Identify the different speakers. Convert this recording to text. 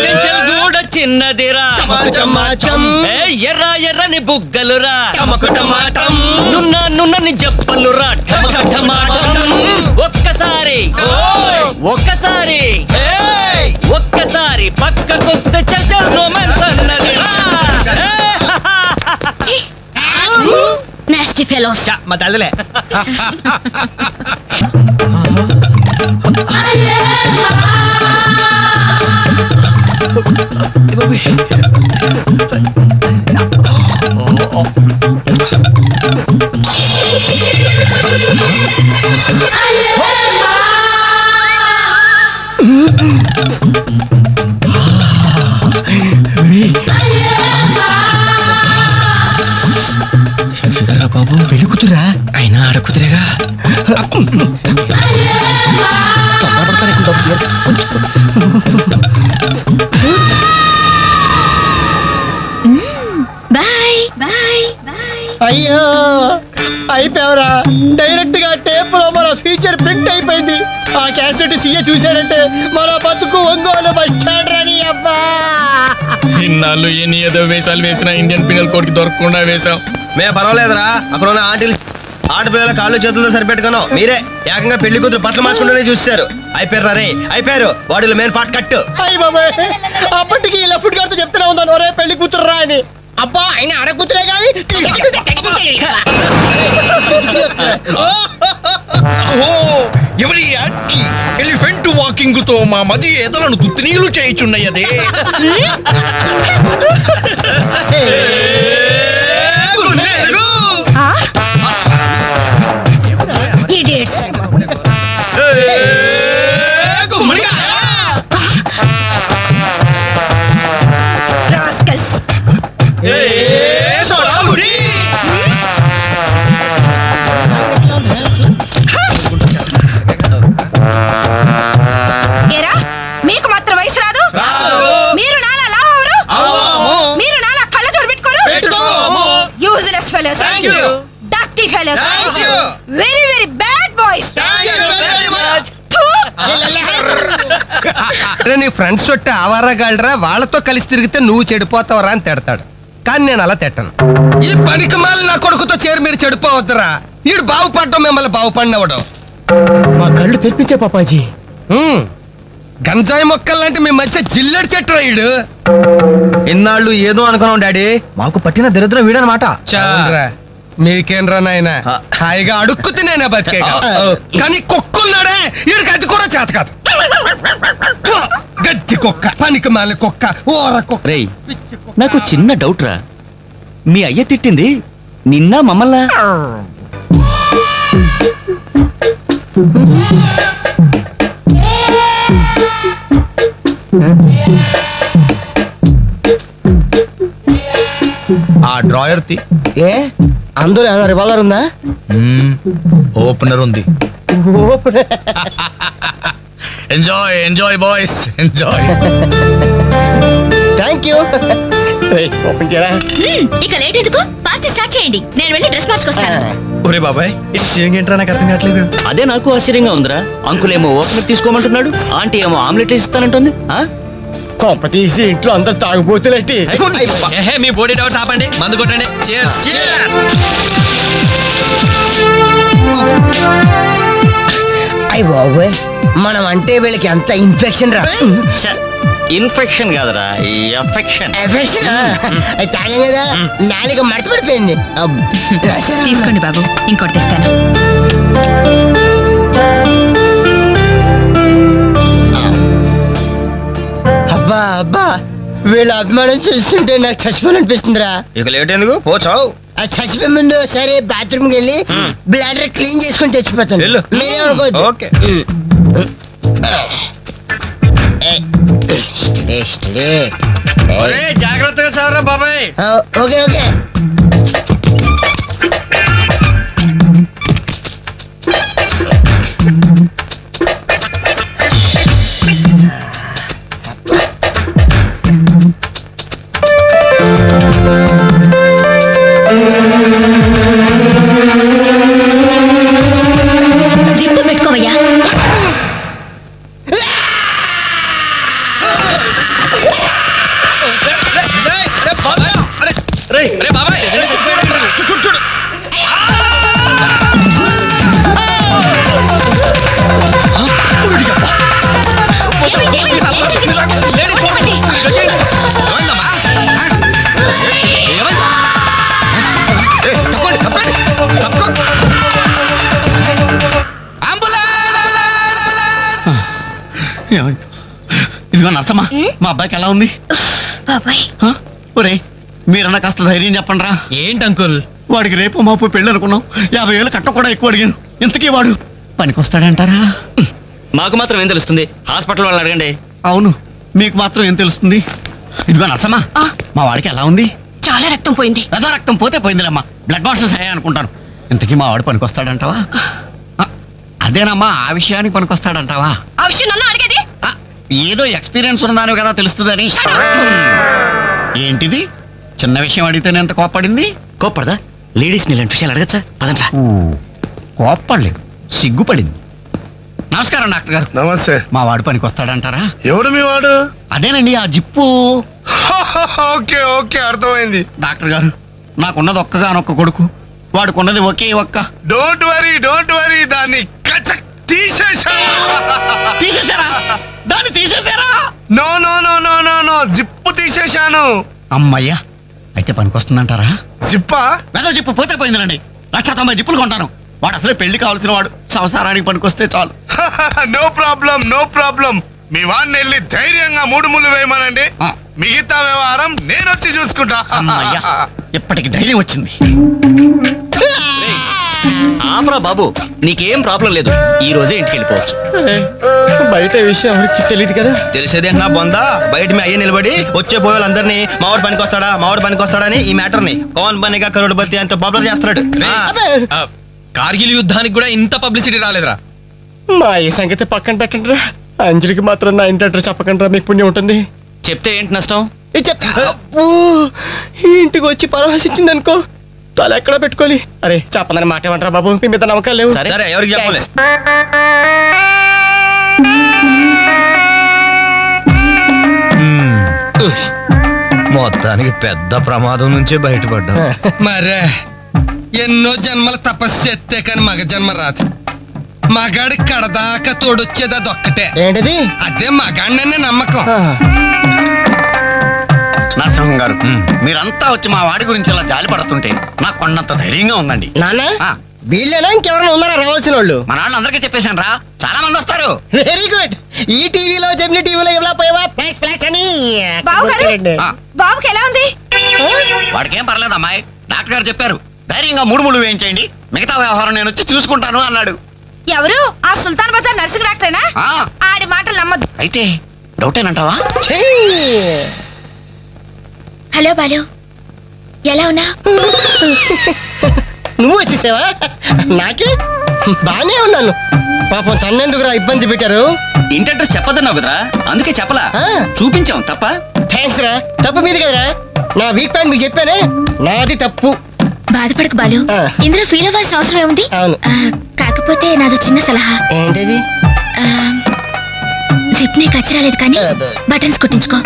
Speaker 1: చెంచల్గూడ చిన్నదిరా ఎర్ర ఎర్రని బుగ్గలురా నున్న నున్నని జప్పలురా ఒక్కసారి ఒక్కసారి ఒక్కసారి పక్కకొస్తే చల్ రొమాన్స్ అన్నదిరా.
Speaker 2: Nasty fellows.
Speaker 1: మా తల్లిలే. బాబు పెళ్లి కూతురా అయినా ఆడ కుతురేగా
Speaker 3: అయ్యో అయిపోయావరా. డైరెక్ట్ గా టేప్ లో మన ఫ్యూచర్ ప్రింట్ అయిపోయింది. ఆ క్యాసెట్ సీఏ చూశాడంటే మన బతుకు ఒంగోలు బస్ స్టాండ్ రాని. అబ్బా
Speaker 4: ఇన్నాళ్ళు ఎన్ని ఏదో వేషాలు వేసినా ఇండియన్ పీనల్ కోడ్ కి దొరకకుండా వేసాం.
Speaker 1: మే పర్వాలేదురా, అక్కడ ఉన్న ఆంటీలు ఆడపిల్లల కాళ్ళు చేతులతో సరిపెట్టుకున్నాం. మీరే ఏకంగా పెళ్లి కూతురు బట్టలు మార్చుకుంటూనే చూస్తారు. అయిపోయారు రే, అయిపోయారు. బాడీలో మెయిన్ పార్ట్ కట్టు.
Speaker 3: అయ్యి బాబాయ్, అప్పటికి లెఫ్ట్ గారితో చెప్తూనే ఉన్నాను ఒరే పెళ్లి కూతురు రా అని. అబ్బా ఆయన ఆడ కూతురే కానీ
Speaker 4: ఎవరి ఎలిఫెంట్ వాకింగ్ తో మా మది ఎదలను తుత్తినీలు చేయుచున్నయ్యదే.
Speaker 2: మీకు మాత్రం వయసు రాదు? మీరు నాలా లావరు, మీరు నాలా కళ్ళజోడు పెట్టుకోరు. Useless fellows, dirty fellows, very very bad boys.
Speaker 5: నీ ఫ్రెండ్స్ చుట్టూ ఆవారగాళ్ళరా, వాళ్ళతో కలిసి తిరిగితే నువ్వు చెడిపోతావరా అని తిడతాడు. కానీ నేను అలా తిట్టను. ఈ పనికి మాలి నా కొడుకుతో చేరి మీరు చెడిపోవద్దురా. ఈడు బాగుపడ్డం మిమ్మల్ని బాగుపడినవడం.
Speaker 3: మా కళ్ళు తెప్పించే పాపాజీ.
Speaker 5: గంజాయి మొక్కల్లాంటి మీ మధ్య జిల్లెడు చెట్టు ఈడు.
Speaker 1: ఇన్నాళ్ళు ఏదో అనుకున్నాం డాడీ, మాకు పట్టిన దరిద్రం వీడనమాట.
Speaker 5: మీకేంరా నాయన, హాయిగా అడుక్కు తినేనా బతికే. కానీ కుక్కున్నాడే, ఈడికి అది కూడా చేత కాదు. గజ్జి కుక్క, పనికి మాలి కుక్క, ఓర కుక్క.
Speaker 1: రేయ్, నాకు చిన్న డౌట్ రా. మీ అయ్య తిట్టింది నిన్న మమ్మల్ని?
Speaker 6: ఆ డ్రాయర్ తి.
Speaker 3: ఏ అందులో ఏమైనా రివాల్వర్ ఉందా?
Speaker 6: ఓపెనర్ ఉంది. Enjoy enjoy boys enjoy.
Speaker 3: Thank you. Open చేయరా.
Speaker 2: ఇక లేట్ ఎందుకు, పార్టీ స్టార్ట్ చేయండి. నేను వెళ్ళి డ్రెస్ మార్చుకొస్తాను.
Speaker 1: ఒరే బాబాయ్, ఏంట్రా నాకు అర్థం కావట్లేదు. అదే నాకు ఆశ్చర్యంగా ఉందిరా. అంకుల్ ఏమో ఓపెనర్ తీసుకోమంటున్నాడు, ఆంటీ ఏమో ఆమ్లెట్ ఇస్తానంటుంది.
Speaker 3: కొంప తీసి ఇంట్లో అందరు తాగుపోతులేంటి?
Speaker 4: మీ బాడీ డౌట్స్ ఆపండి, మందు కొట్టండి.
Speaker 3: అయ్య బాబోయ్, మనం అంటే వీళ్ళకి ఎంత ఇన్ఫెక్షన్ రా.
Speaker 1: ఇన్ఫెక్షన్ కాదురా, ఎఫెక్షన్.
Speaker 3: తాగే కదా నాలుగు మడత పడిపోయింది.
Speaker 2: తీసుకోండి బాబు, ఇంకోటి తెస్తాను.
Speaker 3: అబ్బా అబ్బా, వీళ్ళ అభిమానం చూస్తుంటే నాకు చచ్చిపోవాలనిపిస్తుందిరా.
Speaker 1: ఇక లేట్ ఎందుకు, పోచావు.
Speaker 3: చచ్చిపోయే ముందు సరే బాత్రూమ్ కి వెళ్ళి బ్లాడర్ క్లీన్ చేసుకుని తెచ్చిపోతాను. మీరేమనుకోవద్దు.
Speaker 1: ఓకే.
Speaker 4: జాగ్రత్తగా చావరా బాబాయ్.
Speaker 3: Okay okay.
Speaker 2: జిప్పు పెట్టుకోవయ్యా.
Speaker 4: అరే బాబాయ్
Speaker 1: చూడు చూడు
Speaker 6: ఇదిగో నర్సమ్మా, మా అబ్బాయికి ఎలా ఉంది?
Speaker 2: బాబాయ్
Speaker 6: ఒరే మీరన్నా కాస్త ధైర్యం చెప్పండి రా.
Speaker 4: ఏంటి అంకుల్?
Speaker 6: వాడికి రేపు మాపు పెళ్ళి అనుకున్నాం, 50,000 కట్ట కూడా ఎక్కువ అడిగాను. ఇంతకీ వాడు పనికొస్తాడంటారా?
Speaker 7: మాకు మాత్రం ఏం తెలుస్తుంది, హాస్పిటల్ వాళ్ళని అడగండి.
Speaker 6: అవును, మీకు మాత్రం ఏం తెలుస్తుంది? ఇదిగో నర్సమ్మా, మా వాడికి ఎలా ఉంది?
Speaker 2: చాలా రక్తం పోయింది.
Speaker 6: రథ రక్తం పోతే పోయిందిలేమ్మా, బ్లడ్ మాస్టర్స్ అయ్యా అనుకుంటాను. ఇంతకీ మా వాడు పనికొస్తాడంటావా? అదేనమ్మా, ఆ విషయానికి పనికొస్తాడంటావా?
Speaker 2: ఆ విషయం నన్ను అడిగేది?
Speaker 6: ఏదో ఎక్స్పీరియన్స్ ఉన్నదాని కదా తెలుస్తుందని. ఏంటిది చిన్న విషయం అడిగితేనే ఎంత కోప్పడింది?
Speaker 7: కోప్పడదా? లేడీస్ ఇలాంటి విషయాలు అడగచ్చా? పదంట్రా.
Speaker 6: కోప్పడలేదు, సిగ్గుపడింది. నమస్కారం డాక్టర్ గారు.
Speaker 8: నమస్తే.
Speaker 6: మా వాడు పనికొస్తాడంటారా?
Speaker 8: ఎవడు మీ వాడు?
Speaker 6: అదేనండి ఆ జిప్పు.
Speaker 8: ఓకే ఓకే, అర్థమైంది.
Speaker 6: డాక్టర్ గారు, నాకున్నది ఒక్కగానొక్క కొడుకు, వాడుకున్నది ఒకే ఒక్క.
Speaker 8: డోంట్ వరీ, దాన్ని కచక్ తీసేశాను.
Speaker 6: తీసేశారా? దాన్ని తీసేశారా?
Speaker 8: No no no no no no, zip తీసేశాను.
Speaker 6: అమ్మయ్యా, అయితే పనికొస్తుందంటారా?
Speaker 8: జిప్పా?
Speaker 6: వెదో జిప్పు పోతే పోయిందిలండి. 190 జిప్పులు కొంటాను. వాడు అసలే పెళ్లి కావాల్సిన వాడు, సంసారానికి పనికొస్తే చాలు.
Speaker 8: No problem. మీ వాడిని వెళ్ళి ధైర్యంగా 3 ముళ్ళు వేయమనండి. మిగతా వ్యవహారం నేను వచ్చి చూసుకుంటా.
Speaker 6: అమ్మయ్యా, ఇప్పటికి ధైర్యం వచ్చింది.
Speaker 7: ఆమ్రా బాబు, నీకేం ప్రాబ్లం లేదు, ఈ రోజే ఇంటికి వెళ్ళిపోవచ్చు.
Speaker 3: బయట విషయం ఎవరికి తెలియదు కదా.
Speaker 1: తెలిసేది నా బొందా, బయట మీ అయ్యే నిలబడి వచ్చే పోయే వాళ్ళందరినీ మావాడు పనికొస్తాడా అని ఈ మ్యాటర్ ని కౌన్ బనేగా కరోడ్పతి అంత పాపులర్ చేస్తున్నాడు.
Speaker 4: కార్గిల్ యుద్ధానికి కూడా ఇంత పబ్లిసిటీ రాలేదురా.
Speaker 3: మా ఈ సంగతి పక్కన పెట్టండి రా. అంజలికి మాత్రం నా ఇంటి అడ్రస్ చెప్పకండి రా, మీకు పుణ్యం ఉంటుంది.
Speaker 7: చెప్తే ఏంటి నష్టం?
Speaker 3: ఇంటికి వచ్చి పరామర్శించింది అనుకో, తల ఎక్కడ పెట్టుకోవాలి. అరే చెప్పందని మాట ఏమంటారా బాబు, మీ మీద నమ్మకాలు లేవు.
Speaker 1: సరే ఎవరికి చెప్పలే.
Speaker 5: మొత్తానికి పెద్ద ప్రమాదం నుంచే బయటపడ్డా. మరే ఎన్నో జన్మల తపస్సు ఎత్తే కానీ మగ జన్మ రాదు. మగాడి కడదాకా తోడొచ్చేది అదొక్కటే.
Speaker 3: ఏంటిది?
Speaker 5: అదే మగాడిననే నమ్మకం.
Speaker 6: నరసింహం గారు, మీరంతా వచ్చి మా వాడి గురించి ఇలా జాలి పడుతుంటే నాకు కొన్నంత ధైర్యంగా ఉందండి.
Speaker 3: నాన్న వీళ్ళేనా ఇంకెవరైనా ఉన్నారా రావాల్సిన వాళ్ళు?
Speaker 6: మన వాళ్ళందరికీ చెప్పేశాను రా, చాలా మంది వస్తారు.
Speaker 3: Very good. ఈ టీవీలో జెమిని టీవీలో ఎవలా పోయావా అని
Speaker 2: బాబుకి ఎలా ఉంది?
Speaker 6: వాడికి ఏం పర్లేదు అమ్మాయి, డాక్టర్ గారు చెప్పారు ధైర్యంగా 3 ముళ్ళు వేయించేయండి, మిగతా వ్యవహారం నేను వచ్చి చూసుకుంటాను అన్నాడు.
Speaker 2: ఎవరు? ఆ సుల్తాన్ బజార్ నర్సింగ్ డాక్టరేనా? ఆడి మాటలు నమ్మద్దు.
Speaker 6: అయితే డౌటేనంటావా?
Speaker 2: హలో బాలు, ఎలా ఉన్నా?
Speaker 3: నువ్వు వచ్చేసావా? నాకే బానే ఉన్నాను. పాపం తన్నెందుకురా ఇబ్బంది పెట్టారు?
Speaker 7: ఇంటి అడ్రస్ చెప్పదన్నావు కదరా, అందుకే చెప్పలా. చూపించాం తప్ప.
Speaker 3: థ్యాంక్స్ రా. తప్పు మీది కదరా, నా వీక్ పాయింట్ మీకు చెప్పానే, నాది తప్పు.
Speaker 2: బాధపడకు బాలు, ఇందులో ఫీల్ అవ్వాల్సిన అవసరం ఏముంది?
Speaker 3: అవును.
Speaker 2: కాకపోతే నాది చిన్న సలహా.
Speaker 3: ఏంటిది?
Speaker 2: జిప్ ని కచ్చరాలేదు కానీ బటన్స్ కుట్టించుకో.